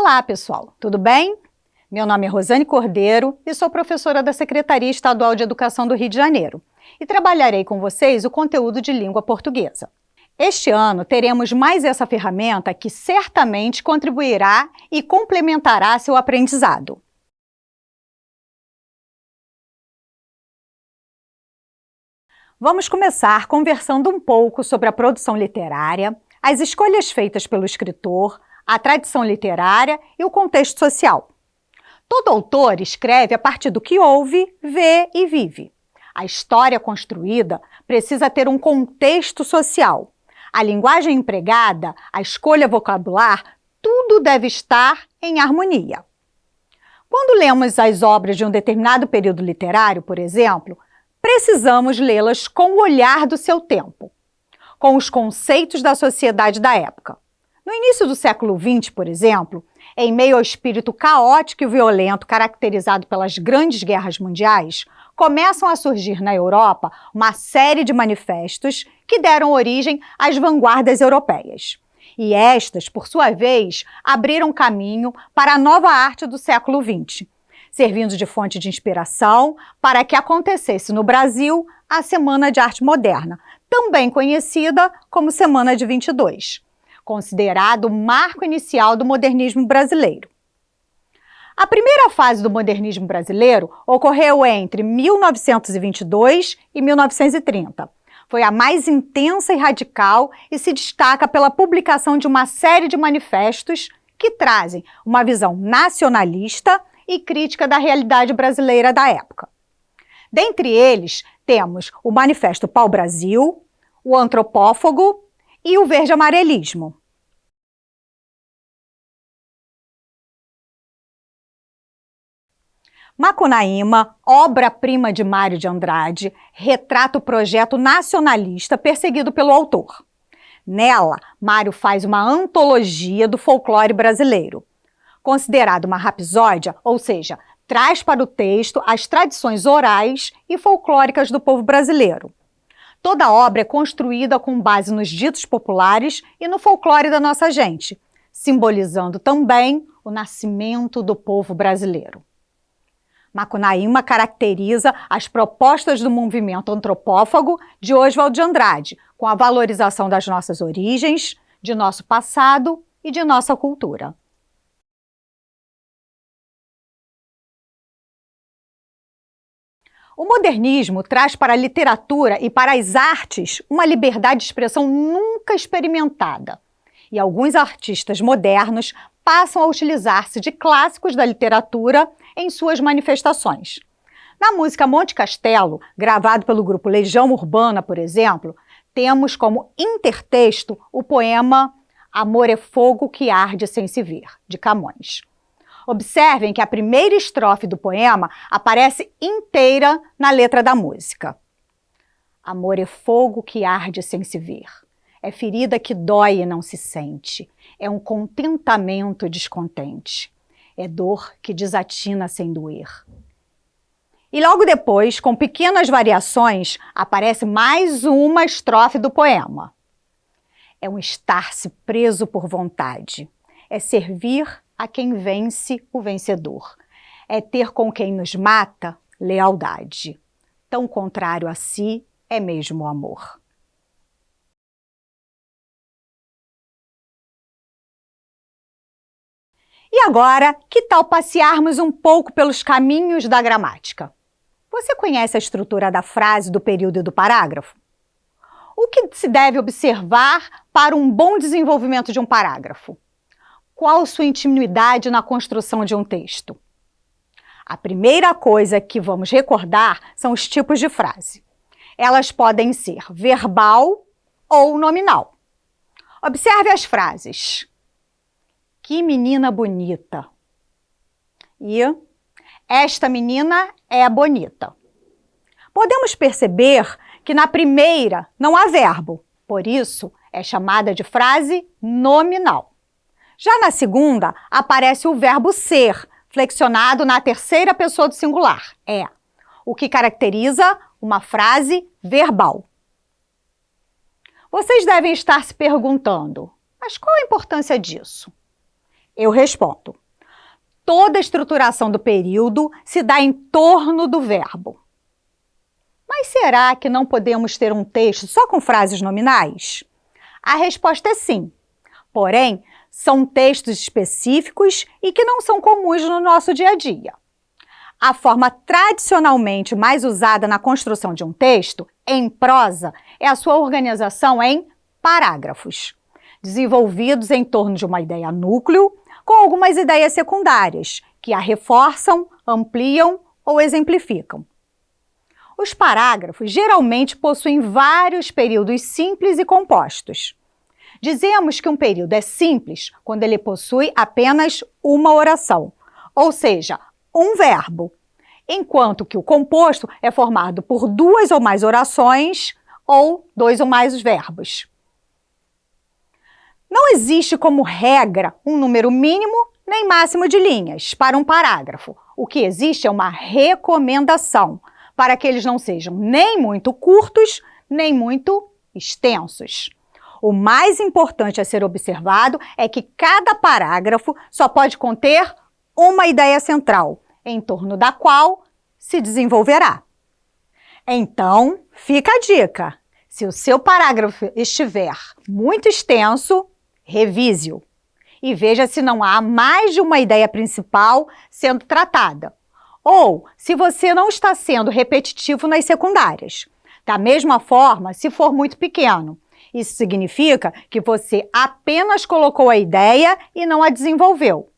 Olá, pessoal, tudo bem? Meu nome é Rosane Cordeiro e sou professora da Secretaria Estadual de Educação do Rio de Janeiro e trabalharei com vocês o conteúdo de língua portuguesa. Este ano teremos mais essa ferramenta que certamente contribuirá e complementará seu aprendizado. Vamos começar conversando um pouco sobre a produção literária, as escolhas feitas pelo escritor, a tradição literária e o contexto social. Todo autor escreve a partir do que ouve, vê e vive. A história construída precisa ter um contexto social. A linguagem empregada, a escolha vocabular, tudo deve estar em harmonia. Quando lemos as obras de um determinado período literário, por exemplo, precisamos lê-las com o olhar do seu tempo, com os conceitos da sociedade da época. No início do século XX, por exemplo, em meio ao espírito caótico e violento caracterizado pelas grandes guerras mundiais, começam a surgir na Europa uma série de manifestos que deram origem às vanguardas europeias. E estas, por sua vez, abriram caminho para a nova arte do século XX, servindo de fonte de inspiração para que acontecesse no Brasil a Semana de Arte Moderna, também conhecida como Semana de 22. Considerado o marco inicial do modernismo brasileiro. A primeira fase do modernismo brasileiro ocorreu entre 1922 e 1930. Foi a mais intensa e radical e se destaca pela publicação de uma série de manifestos que trazem uma visão nacionalista e crítica da realidade brasileira da época. Dentre eles, temos o Manifesto Pau-Brasil, o Antropófago e o Verde-Amarelismo. Macunaíma, obra-prima de Mário de Andrade, retrata o projeto nacionalista perseguido pelo autor. Nela, Mário faz uma antologia do folclore brasileiro. Considerado uma rapsódia, ou seja, traz para o texto as tradições orais e folclóricas do povo brasileiro. Toda a obra é construída com base nos ditos populares e no folclore da nossa gente, simbolizando também o nascimento do povo brasileiro. Macunaíma caracteriza as propostas do movimento antropófago de Oswald de Andrade, com a valorização das nossas origens, de nosso passado e de nossa cultura. O modernismo traz para a literatura e para as artes uma liberdade de expressão nunca experimentada. E alguns artistas modernos passam a utilizar-se de clássicos da literatura em suas manifestações. Na música Monte Castelo, gravado pelo grupo Legião Urbana, por exemplo, temos como intertexto o poema Amor é fogo que arde sem se ver, de Camões. Observem que a primeira estrofe do poema aparece inteira na letra da música. Amor é fogo que arde sem se ver. É ferida que dói e não se sente. É um contentamento descontente. É dor que desatina sem doer. E logo depois, com pequenas variações, aparece mais uma estrofe do poema. É um estar-se preso por vontade. É servir a quem vence o vencedor. É ter com quem nos mata lealdade. Tão contrário a si é mesmo o amor. E agora, que tal passearmos um pouco pelos caminhos da gramática? Você conhece a estrutura da frase, do período e do parágrafo? O que se deve observar para um bom desenvolvimento de um parágrafo? Qual sua intimidade na construção de um texto? A primeira coisa que vamos recordar são os tipos de frase. Elas podem ser verbal ou nominal. Observe as frases. Que menina bonita. E esta menina é bonita. Podemos perceber que na primeira não há verbo, por isso é chamada de frase nominal. Já na segunda, aparece o verbo ser, flexionado na terceira pessoa do singular, é, o que caracteriza uma frase verbal. Vocês devem estar se perguntando, mas qual a importância disso? Eu respondo: toda a estruturação do período se dá em torno do verbo. Mas será que não podemos ter um texto só com frases nominais? A resposta é sim. Porém, são textos específicos e que não são comuns no nosso dia a dia. A forma tradicionalmente mais usada na construção de um texto, em prosa, é a sua organização em parágrafos, desenvolvidos em torno de uma ideia núcleo, com algumas ideias secundárias, que a reforçam, ampliam ou exemplificam. Os parágrafos geralmente possuem vários períodos simples e compostos. Dizemos que um período é simples quando ele possui apenas uma oração, ou seja, um verbo, enquanto que o composto é formado por duas ou mais orações ou dois ou mais verbos. Não existe como regra um número mínimo nem máximo de linhas para um parágrafo. O que existe é uma recomendação para que eles não sejam nem muito curtos, nem muito extensos. O mais importante a ser observado é que cada parágrafo só pode conter uma ideia central, em torno da qual se desenvolverá. Então, fica a dica. Se o seu parágrafo estiver muito extenso, revise-o e veja se não há mais de uma ideia principal sendo tratada. Ou se você não está sendo repetitivo nas secundárias. Da mesma forma, se for muito pequeno. Isso significa que você apenas colocou a ideia e não a desenvolveu.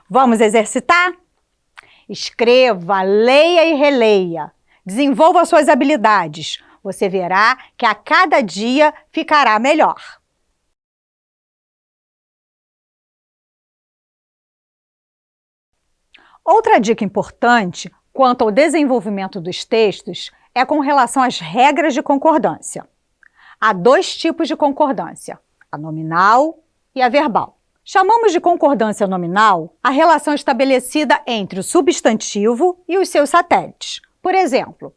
Vamos exercitar? Escreva, leia e releia. Desenvolva suas habilidades. Você verá que a cada dia ficará melhor. Outra dica importante quanto ao desenvolvimento dos textos é com relação às regras de concordância. Há dois tipos de concordância, a nominal e a verbal. Chamamos de concordância nominal a relação estabelecida entre o substantivo e os seus satélites. Por exemplo,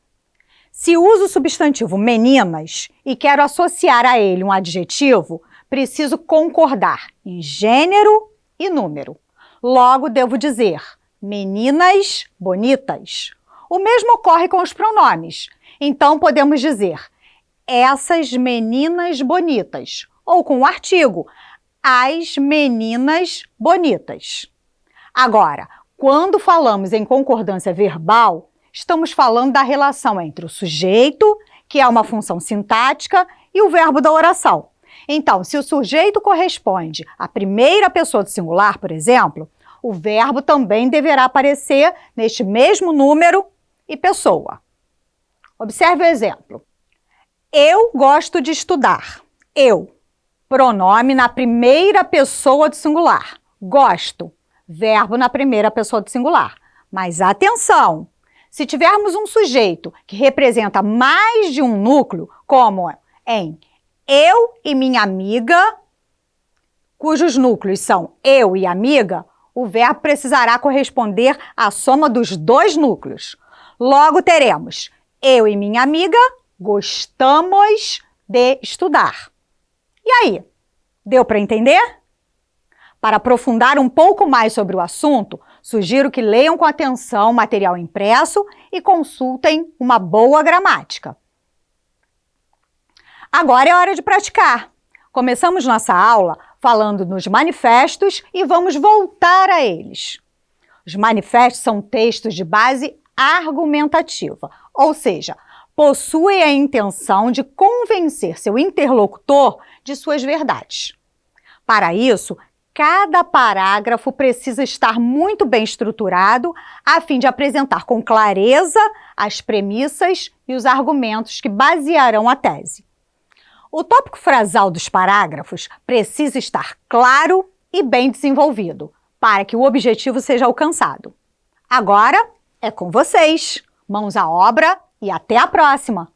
se uso o substantivo meninas e quero associar a ele um adjetivo, preciso concordar em gênero e número. Logo, devo dizer meninas bonitas. O mesmo ocorre com os pronomes. Então, podemos dizer essas meninas bonitas, ou com o artigo, as meninas bonitas. Agora, quando falamos em concordância verbal, estamos falando da relação entre o sujeito, que é uma função sintática, e o verbo da oração. Então, se o sujeito corresponde à primeira pessoa do singular, por exemplo, o verbo também deverá aparecer neste mesmo número e pessoa. Observe o exemplo. Eu gosto de estudar. Eu, pronome na primeira pessoa do singular. Gosto, verbo na primeira pessoa do singular. Mas atenção! Se tivermos um sujeito que representa mais de um núcleo, como em eu e minha amiga, cujos núcleos são eu e amiga, o verbo precisará corresponder à soma dos dois núcleos. Logo teremos eu e minha amiga gostamos de estudar. E aí, deu para entender? Para aprofundar um pouco mais sobre o assunto, sugiro que leiam com atenção o material impresso e consultem uma boa gramática. Agora é hora de praticar. Começamos nossa aula falando nos manifestos e vamos voltar a eles. Os manifestos são textos de base argumentativa, ou seja, possuem a intenção de convencer seu interlocutor de suas verdades. Para isso, cada parágrafo precisa estar muito bem estruturado a fim de apresentar com clareza as premissas e os argumentos que basearão a tese. O tópico frasal dos parágrafos precisa estar claro e bem desenvolvido, para que o objetivo seja alcançado. Agora é com vocês. Mãos à obra e até a próxima!